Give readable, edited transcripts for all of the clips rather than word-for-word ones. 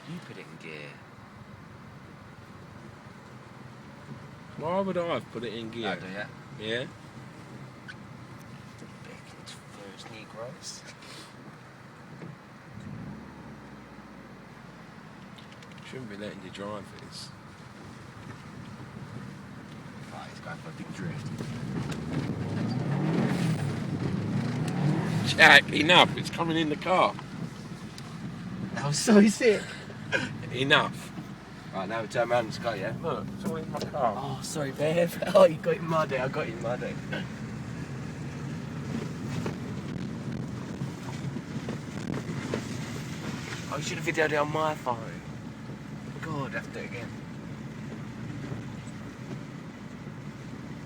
You put it in gear. Why would I have put it in gear? Oh, do you? Yeah? Back to those Negroes. Shouldn't be letting you drive this. Oh, he's going for a big drift. Jack, enough. It's coming in the car. That was so sick. Enough. Right, now we turn around and just go, yeah? Look, it's all in my car. Oh, sorry, babe. Oh, you got it muddy. I got you muddy. Oh, you should have videoed it on my phone. God, I have to do it again.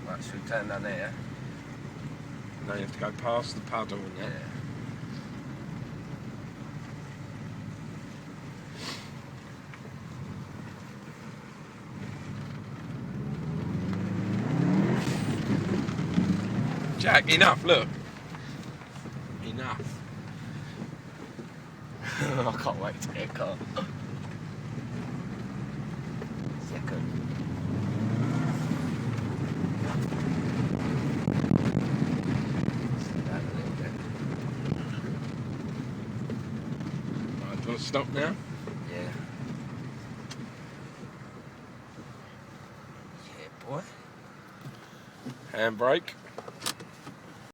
Right, should we turn down there, yeah? Now you have to go past the puddle and that. Jack, enough, look. Enough. I can't wait to get a car. Second. Slow down a little bit. Right, do you want to stop now? Yeah. Yeah, boy. Handbrake.